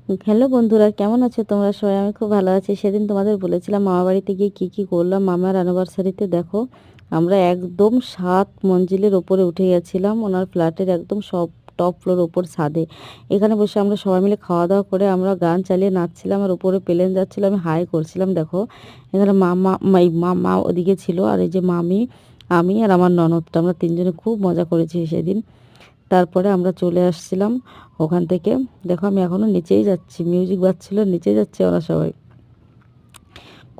Hello বন্ধুরা, কেমন আছো তোমরা সবাই? আমি খুব ভালো আছি। সেদিন তোমাদের বলেছিলাম মামা বাড়িতে গিয়ে কি কি করলাম মামার অ্যানিভার্সারিতে। দেখো, আমরা একদম 7 মঞ্জিলের ওপরে উঠে গেছিলাম, ওনার ফ্ল্যাটের একদম সব টপ ফ্লোর ওপর ছাদে। এখানে বসে আমরা সবাই মিলে খাওয়া দাওয়া করে আমরা গান চালিয়ে নাচছিলাম, আর উপরে প্লেন যাচ্ছিল, আমি হাই করছিলাম। দেখো, এখানে মামা ওদিকে ছিল, আর এই যে মামি, আমি আর আমার ননদটা, আমরা তিনজনে খুব মজা করেছি সেদিন। তারপরে আমরা চলে আসছিলাম ওখান থেকে। দেখো, আমি এখনো নিচেই যাচ্ছি, মিউজিক বাজছিল, নিচে যাচ্ছে ওরা সবাই।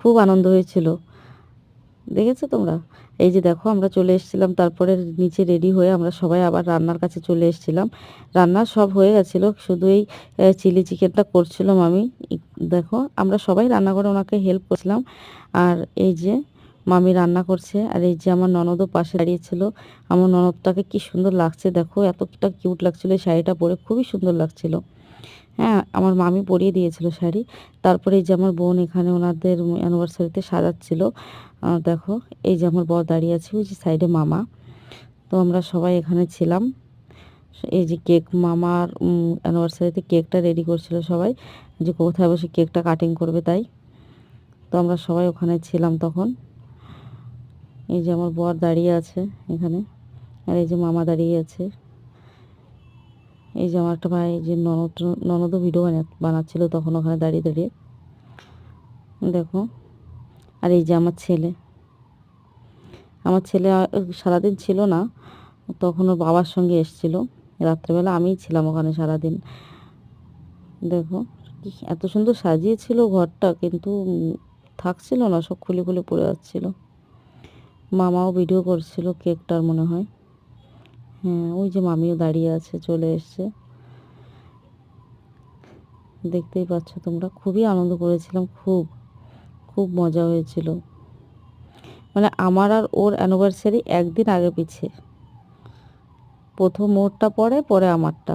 খুব আনন্দ হয়েছিল, দেখেছো তোমরা? এই যে দেখো, আমরা চলে এসেছিলাম, তারপরে নিচে রেডি হয়ে আমরা সবাই আবার রান্নার কাছে চলে এসেছিলাম। রান্না সব হয়ে গেছিলো, শুধু এই চিলি চিকেনটা করছিলাম আমি। দেখো, আমরা সবাই রান্না করে ওনাকে হেল্প করছিলাম। আর এই যে মামি রান্না করছে, আর এই যে আমার ননদও পাশে দাঁড়িয়েছিল। আমার ননদটাকে কি সুন্দর লাগছে দেখো, এতটা কিউট লাগছিল এই শাড়িটা পরে, খুবই সুন্দর লাগছিল। হ্যাঁ, আমার মামি পরিয়ে দিয়েছিল শাড়ি। তারপরে এই যে আমার বোন এখানে ওনাদের অ্যানিভার্সারিতে সাজাচ্ছিল। দেখো, এই যে আমার বর দাঁড়িয়ে আছে, ওই যে সাইডে মামা। তো আমরা সবাই এখানে ছিলাম। এই যে কেক, মামার অ্যানিভার্সারিতে কেকটা রেডি করছিল সবাই, যে কোথায় বসে কেকটা কাটিং করবে তাই। তো আমরা সবাই ওখানে ছিলাম তখন। এই যে আমার বর দাঁড়িয়ে আছে এখানে, আর এই যে মামা দাঁড়িয়ে আছে। এই যে আমার একটা ভাই, যে ননদও ভিডিও বানাচ্ছিল তখন ওখানে দাঁড়িয়ে দাঁড়িয়ে। দেখো, আর এই যে আমার ছেলে সারাদিন ছিল না, তখন ওর বাবার সঙ্গে এসেছিল। রাত্রেবেলা আমিই ছিলাম ওখানে সারাদিন। দেখো, এত সুন্দর সাজিয়েছিল ঘরটা, কিন্তু থাকছিল না, সব খুলে খুলে পড়ে যাচ্ছিল। মামাও ভিডিও করছিল কেকটার মনে হয়। হ্যাঁ, ওই যে মামিও দাঁড়িয়ে আছে, চলে এসছে, দেখতেই পাচ্ছ তোমরা। খুবই আনন্দ করেছিলাম, খুব খুব মজা হয়েছিল। মানে আমার আর ওর অ্যানিভার্সারি একদিন আগে পিছে, প্রথম ওরটা পরে পরে আমারটা।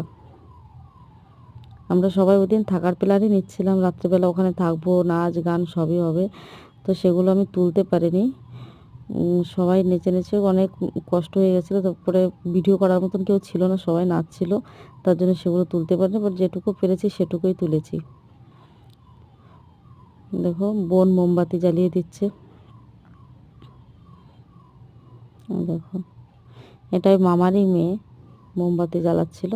আমরা সবাই ওদিন থাকার প্ল্যানই নিচ্ছিলাম, রাত্রেবেলা ওখানে থাকবো, নাচ গান সবই হবে। তো সেগুলো আমি তুলতে পারিনি। সবাই নেচে নেচে অনেক কষ্ট হয়ে গেছিলো, তারপরে ভিডিও করার মতন কেউ ছিল না, সবাই নাচছিল, তার জন্য সেগুলো তুলতে পারিনি। বাট যেটুকু পেরেছি সেটুকুই তুলেছি। দেখো, বোন মোমবাতি জ্বালিয়ে দিচ্ছে। দেখো, এটাই মামারই মেয়ে, মোমবাতি জ্বালাচ্ছিল।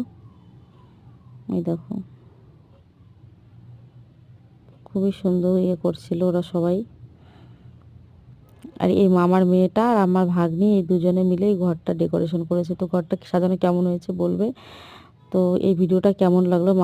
এই দেখো, খুবই সুন্দর করছিল ওরা সবাই। আর এই মামার মেয়েটা আর আমার ভাগ্নি, এই দুজনে মিলেই ঘরটা ডেকোরেশন করেছে। তো ঘরটা সাজানো কেমন হয়েছে বলবে। তো এই ভিডিওটা কেমন লাগলো মামা